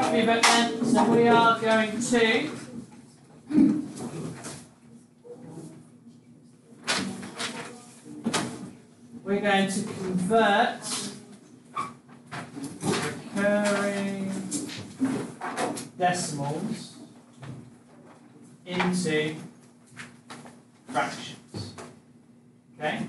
Give me a bit then. So we are going to convert recurring decimals into fractions. Okay?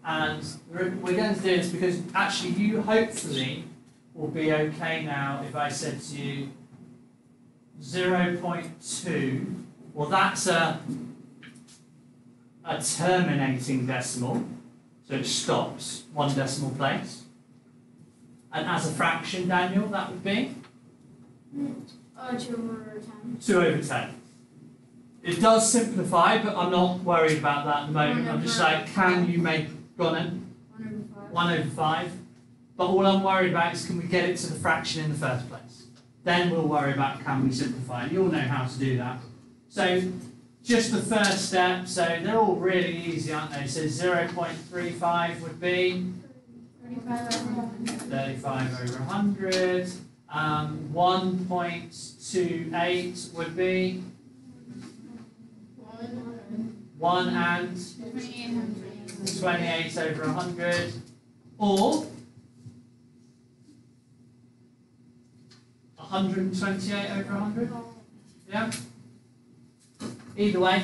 And we're going to do this because actually you hopefully will be okay now if I said to you 0.2, well that's a terminating decimal, so it stops one decimal place. And as a fraction, Daniel, that would be? 2 over 10. It does simplify, but I'm not worried about that at the moment. I'm just like, can you make, go on then? 1 over 5. But all I'm worried about is can we get it to the fraction in the first place? Then we'll worry about can we simplify. And you'll know how to do that. So just the first step, so they're all really easy, aren't they? So 0.35 would be 35 over 100. 1.28 would be 1 and 28 over 100, or 128 over 100. Yeah? Either way.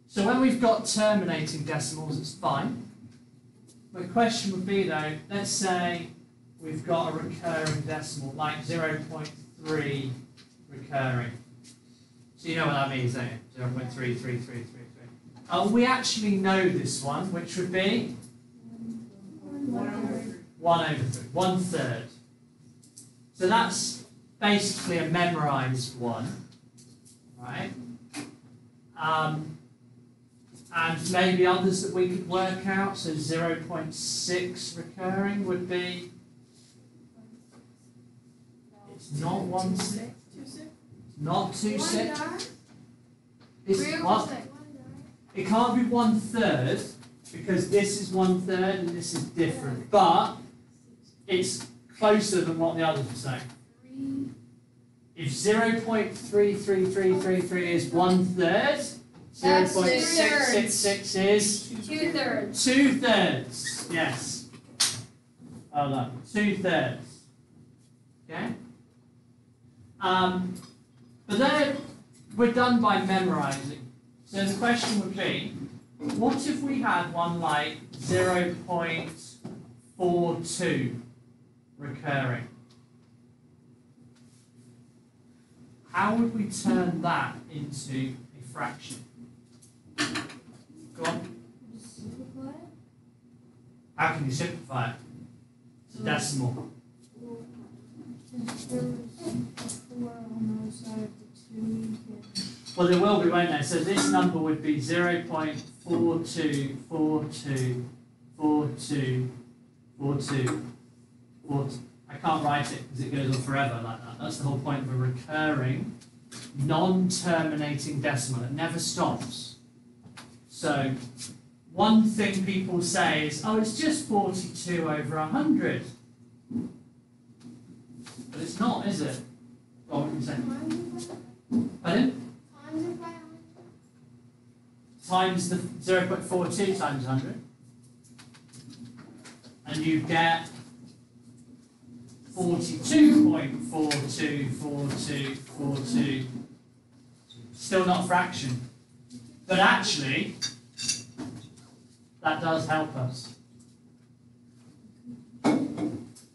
So when we've got terminating decimals, it's fine. The question would be though, let's say we've got a recurring decimal, like 0.3 recurring. So you know what that means, don't you? 0.33333. We actually know this one, which would be 1 over 3, 1/3. So that's basically a memorized one, right? And maybe others that we could work out. So 0.6 recurring would be, it's not 1/6, not 2/6. It's what? It can't be 1/3 because this is 1/3 and this is different, but it's closer than what the others are saying. If 0.33333 is 1/3, 0.666 is 2/3. 2/3. Yes. Well done. 2/3. Okay. But then we're done by memorizing. So the question would be, what if we had one like 0.42 recurring? How would we turn that into a fraction? Go on. Simplify it. How can you simplify it? It's a decimal. Since there was 4 on the other side of the 2, Well, there will be, won't there? So this number would be 0.42424242. I can't write it because it goes on forever like that. That's the whole point of a recurring, non-terminating decimal. It never stops. So one thing people say is, oh, it's just 42 over 100. But it's not, is it? What would you say? Pardon? Times the 0.42 times 100. And you get 42.424242. Still not a fraction. But actually, that does help us.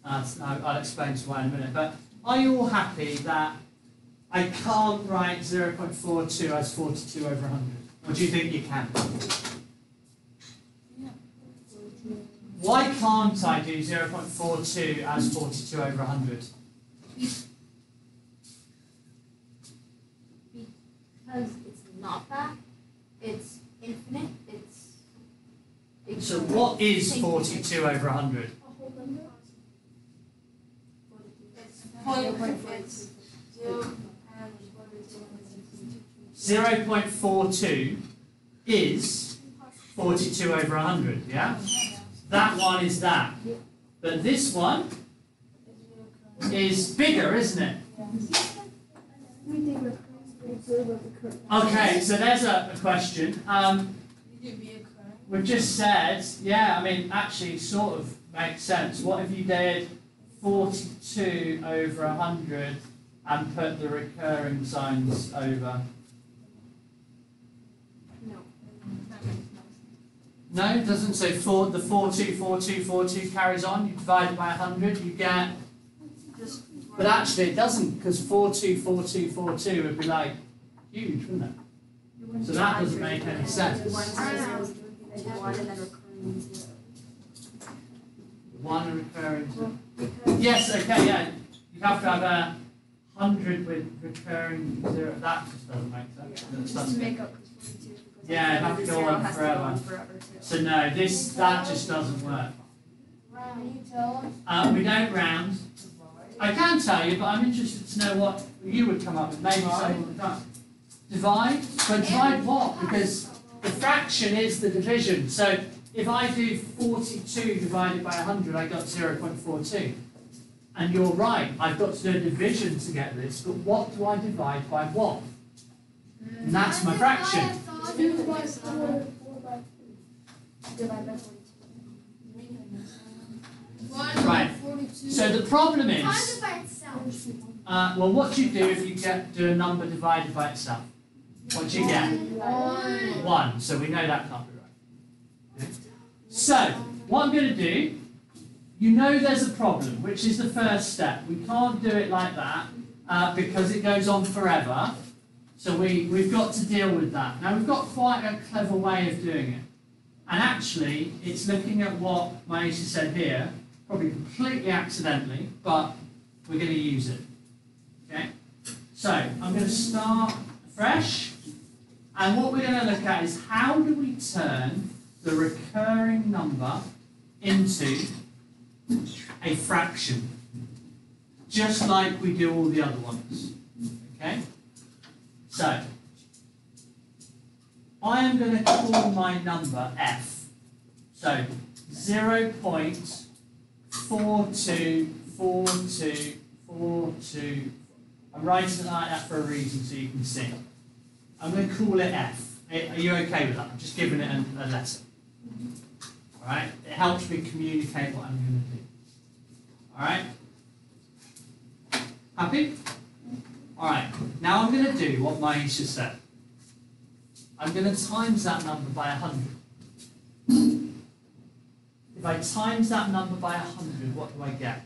I'll explain to why in a minute. But are you all happy that I can't write 0.42 as 42 over 100? Or do you think you can? Why can't I do 0.42 as 42 over 100? because it's not that. It's infinite. So what is 42 over 100? 0.42 is 42 over 100, yeah? That one is that. But this one is bigger, isn't it? Okay, so there's a question. We've just said, yeah, I mean, actually sort of makes sense. What if you did 42 over 100 and put the recurring signs over? No, it doesn't. So for the 42, 42, 42 carries on. You divide it by 100, you get... But actually it doesn't, because 42, 42, 42 would be like huge, wouldn't it? So that doesn't make any sense. One recurring zero. Yes, okay, yeah. You have to have 100 with recurring zero. That just doesn't make sense. Yeah, it have to go on forever. So no, that just doesn't work. We don't round. I can tell you, but I'm interested to know what you would come up with. Maybe someone would come. Divide? But divide what? Because the fraction is the division. So if I do 42 divided by 100, I got 0.42. And you're right, I've got to do a division to get this, but what do I divide by what? And that's my fraction. Right. So the problem is, well, what do you do if you do a number divided by itself? What do you get? 1. So we know that can't be right. So what I'm going to do, you know there's a problem, which is the first step. We can't do it like that because it goes on forever. So we've got to deal with that. Now we've got quite a clever way of doing it. And actually, it's looking at what Maisha said here, probably completely accidentally, but we're going to use it. Okay? So I'm going to start fresh. And what we're going to look at is how do we turn the recurring number into a fraction, just like we do all the other ones. Okay? So, I am going to call my number f. So, 0.424242. I'm writing it like that for a reason so you can see. I'm going to call it f. Are you okay with that? I'm just giving it a letter. Alright? It helps me communicate what I'm going to do. Alright? Happy? Alright, now I'm going to do what Maisha said. I'm going to times that number by 100. If I times that number by 100, what do I get?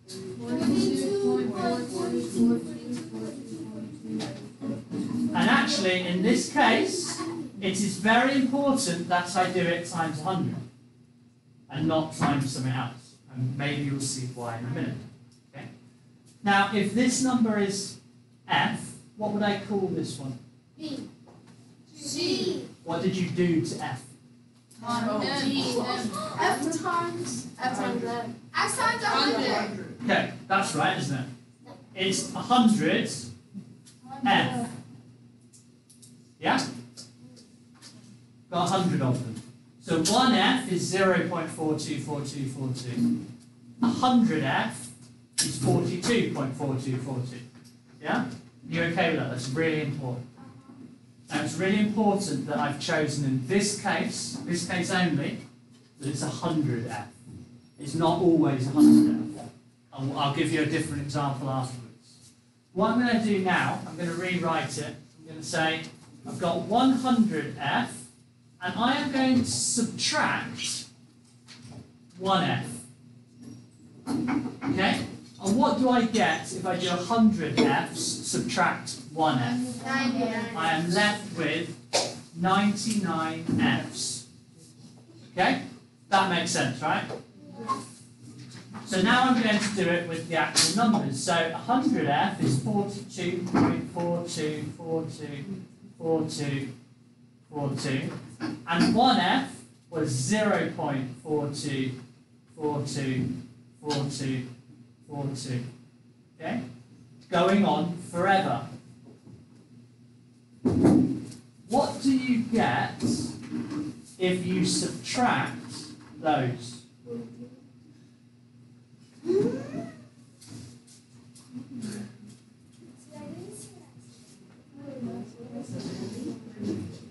42.42. And actually, in this case, it is very important that I do it times 100 and not times something else. And maybe you'll see why in a minute. Okay? Now, if this number is f, what would I call this one? B. C. What did you do to f? F times 100. Okay, that's right, isn't it? It's 100 f. Yeah? Got 100 of them. So 1f is 0.424242. 100f is 42.4242. Yeah? You okay with that? That's really important. Now it's really important that I've chosen in this case only, that it's 100f. It's not always 100f. I'll give you a different example afterwards. What I'm going to do now, I'm going to rewrite it. I'm going to say, I've got 100f, and I am going to subtract 1f. Okay? And what do I get if I do 100 f's, subtract 1f? I am left with 99 f's. Okay? That makes sense, right? So now I'm going to do it with the actual numbers. So 100f is 42.424242, and 1f was 0.424242. Okay? Going on forever. What do you get if you subtract those.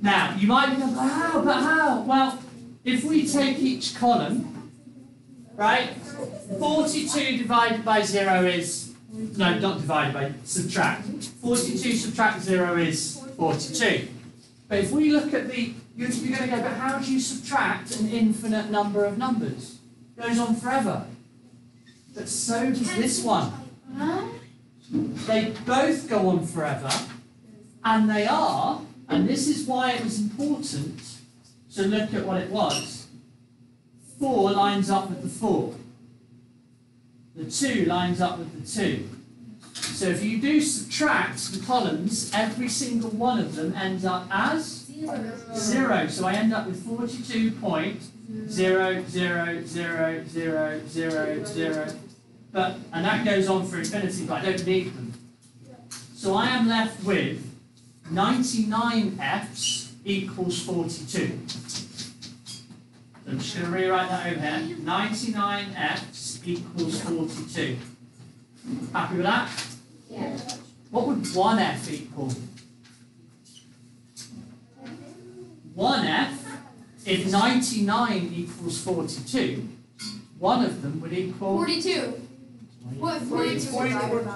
Now, you might be going, but how? Well, if we take each column, right, 42 divided by 0 is, no, not divided by, subtract. 42 subtract 0 is 42. But if we look at the, you're going to go, but how do you subtract an infinite number of numbers? It goes on forever. But so does this one. They both go on forever, and they are, and this is why it was important to look at what it was. 4 lines up with the 4. The 2 lines up with the 2. So if you do subtract the columns, every single one of them ends up as 0. So I end up with 42.0000000. But, and that goes on for infinity, but I don't need them. So I am left with 99 F's equals 42. So I'm just going to rewrite that over here. 99 F's equals 42. Happy with that? Yeah. What would 1 F equal? 1 F, if 99 equals 42, one of them would equal 42. What? 42. 0.42.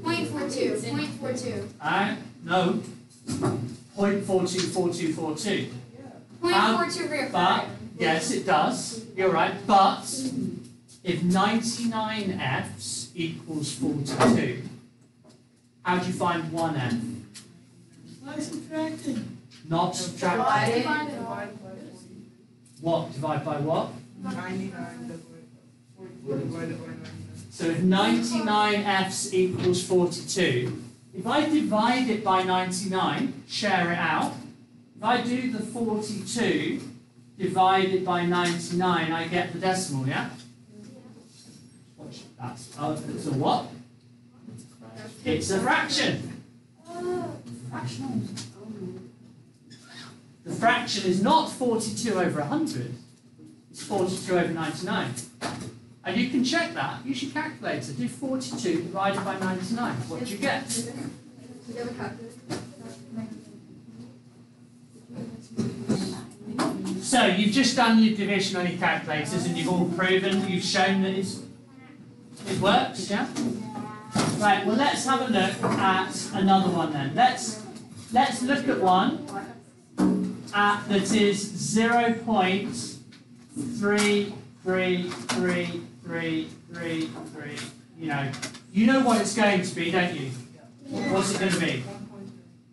0.42. No. 0.424242. 0.42 But, yes, it does. You're right. But, if 99 F's equals 42, how do you find 1 F? By subtracting. Not subtracting. Divided. What? Divide by what? 99 divided by 99. So if 99 F's equals 42, if I divide it by 99, share it out, if I do the 42 divided by 99, I get the decimal, yeah? That's, it's a what? It's a fraction. The fraction is not 42 over 100, it's 42 over 99. And you can check that. Use your calculator. Do 42 divided by 99. What do you get? So you've just done your division on your calculators and you've all proven, you've shown that it works, yeah? Right, well let's have a look at another one then. Let's look at one that is 0.33333. You know what it's going to be, don't you? What's it going to be?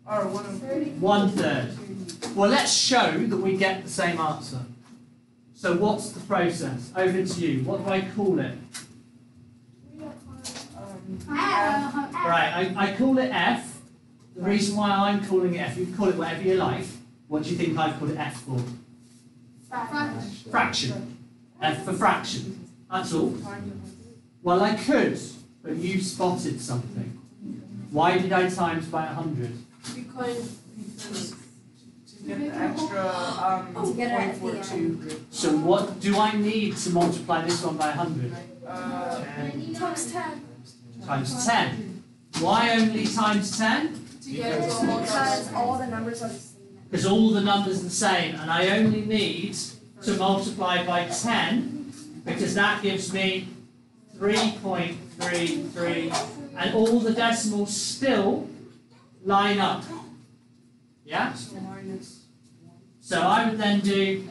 1/3. Well, let's show that we get the same answer. So what's the process? Over to you. What do I call it? Right, I call it F. The reason why I'm calling it F, you can call it whatever you like. What do you think I've called it F for? Fraction. F for fraction. That's all. Well, I could, but you spotted something. Why did I times by 100? Because to get the extra 0.42. So what do I need to multiply this one by 100? Times 10. Times 10. Why only times 10? Because all the numbers are the same. Because all the numbers are the same, and I only need to multiply by 10, because that gives me 3.33, and all the decimals still line up. Yeah? So I would then do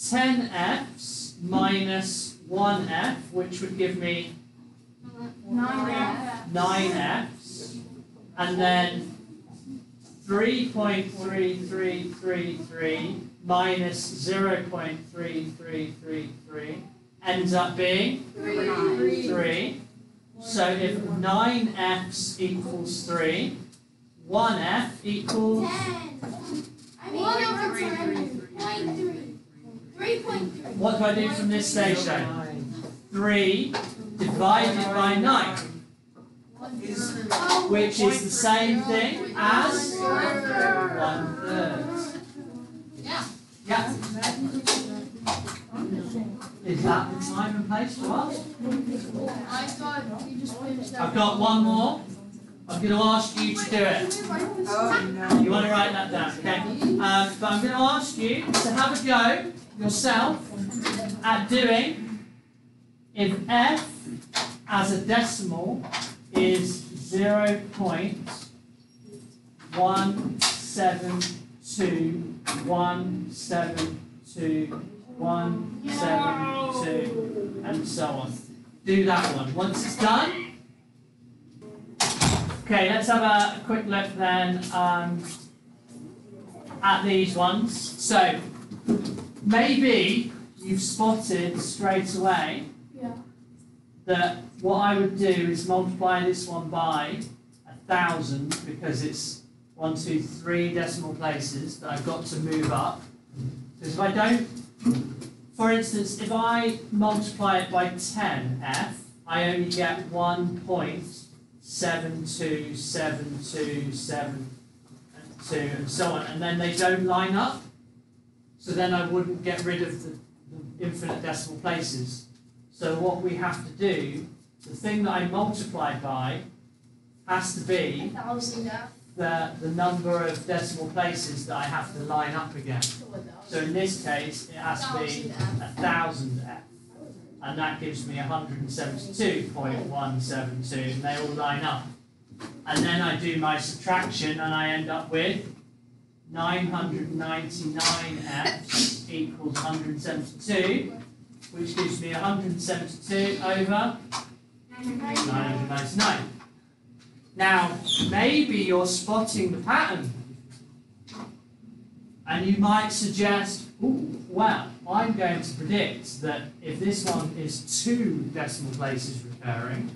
10 F's minus 1 F, which would give me 9 F's, and then 3.3333 minus 0.3333 ends up being 3. So if 9 F's equals 3, 1 F equals 10. I mean, 1 over 10.3. 3.3. What do I do from this station? 3 divided by 9, which is the same thing as 1/3. Yeah. Yeah. Is that the time and place to ask? I thought you just finished that. I've got one more. I'm going to ask you to do it. Oh, no. You want to write that down, okay? But I'm going to ask you to have a go yourself at doing if f as a decimal is 0.172172172 and so on. Do that one. Once it's done. Okay, let's have a quick look then at these ones. So maybe you've spotted straight away Yeah. that what I would do is multiply this one by 1,000 because it's 1, 2, 3 decimal places that I've got to move up. Because if I don't, for instance, if I multiply it by 10f, I only get 1.72727 and so on, and then they don't line up. So then I wouldn't get rid of the infinite decimal places. So what we have to do, the thing that I multiplied by has to be 1,000f. the number of decimal places that I have to line up again. So in this case, it has to be 1,000f. And that gives me 172.172, and they all line up. And then I do my subtraction, and I end up with 999f equals 172, which gives me 172 over 999. Now, maybe you're spotting the pattern, and you might suggest, ooh, well, I'm going to predict that if this one is 2 decimal places recurring,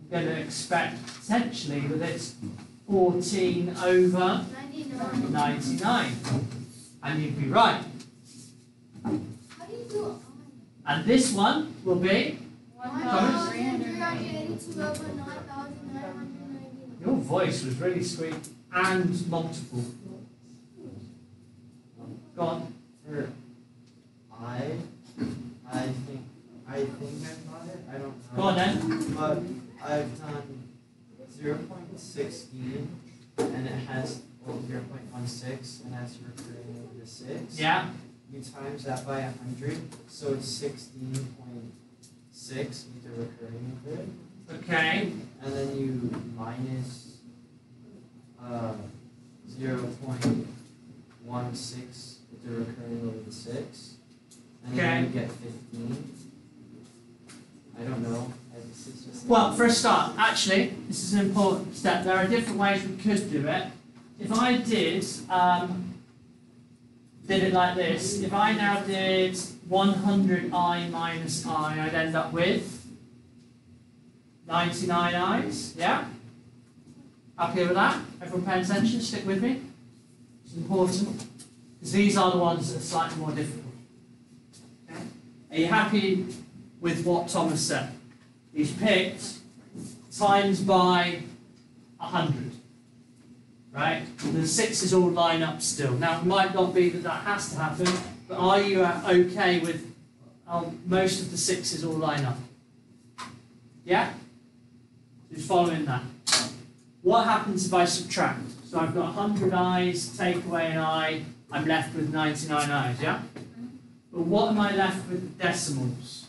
I'm going to expect potentially that it's 14 over 99. And you'd be right. How do you do it? And this one will be, 1,382 over 9,999. your voice was really sweet and multiple. Go on. For I think I got it. I don't know. Go on then. But I've done 0.16 and it has 0.16 and that's recurring over the 6. Yeah. You times that by 100, so it's 16.6 with the recurring over it. Okay. And then you minus 0.16 with the recurring over the 6. And then you get 15. I don't know. This is just Well, for a start, actually, this is an important step. There are different ways we could do it. If I did it like this, if I now did 100i minus I, I'd end up with 99 i's, yeah? Happy with that? Everyone paying attention? Stick with me. It's important, because these are the ones that are slightly more difficult. Okay? Are you happy with what Thomas said? He's picked times by 100. Right? The 6s all line up still. Now, it might not be that that has to happen, but are you okay with most of the 6s all line up? Yeah? Who's following that? What happens if I subtract? So I've got 100 i's, take away an I, I'm left with 99 i's, yeah? But what am I left with decimals?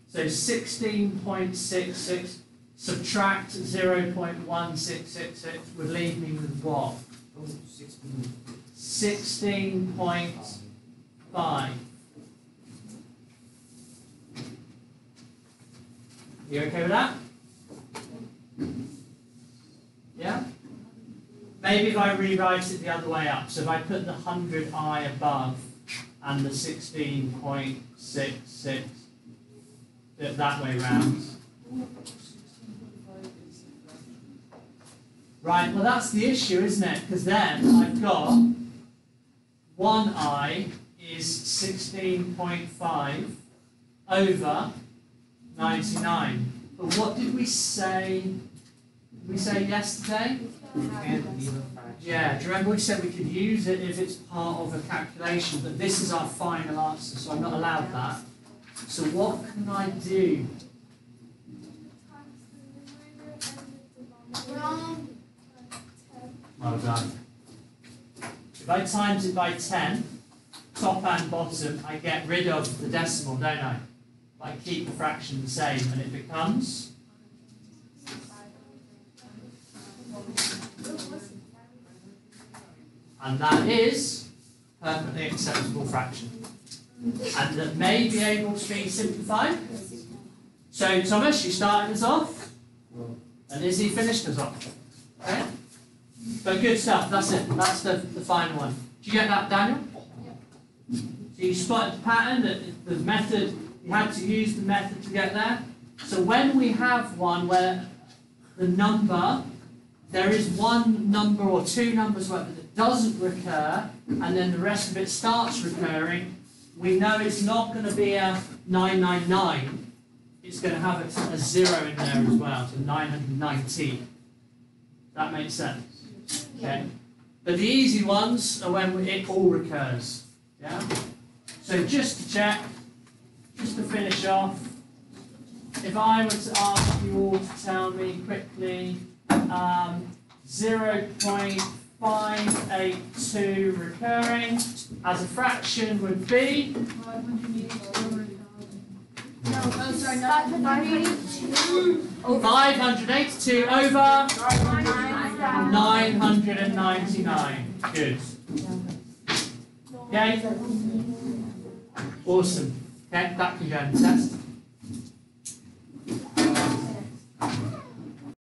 So 16.66 subtract 0.1666 would leave me with what? 16.5. You okay with that? Yeah? Maybe if I rewrite it the other way up. So if I put the 100i above and the 16.66 that way round. Right, well that's the issue, isn't it? Because then I've got 1i is 16.5 over 99. But what did we say? Did we say yesterday? You can't leave a fraction. Yeah, do you remember we said we could use it if it's part of a calculation, but this is our final answer, so I'm not allowed that. So what can I do? Well done. If I times it by 10, top and bottom, I get rid of the decimal, don't I? I keep the fraction the same, and it becomes and that is a perfectly acceptable fraction. And that may be able to be simplified. So Thomas, you started us off, and Izzy finished us off. Okay? But good stuff, that's it. That's the final one. Did you get that, Daniel? So you spotted the pattern, that the method, you had to use the method to get there. So when we have one where the number, there is one number or two numbers where it doesn't recur, and then the rest of it starts recurring, we know it's not going to be a 999, it's going to have a 0 in there as well, so 919. That makes sense? Okay. But the easy ones are when it all recurs. Yeah? So just to check, just to finish off, if I were to ask you all to tell me quickly 0.582 recurring as a fraction would be 582 over 999. Good. Okay? Awesome. Okay, that can go in the test.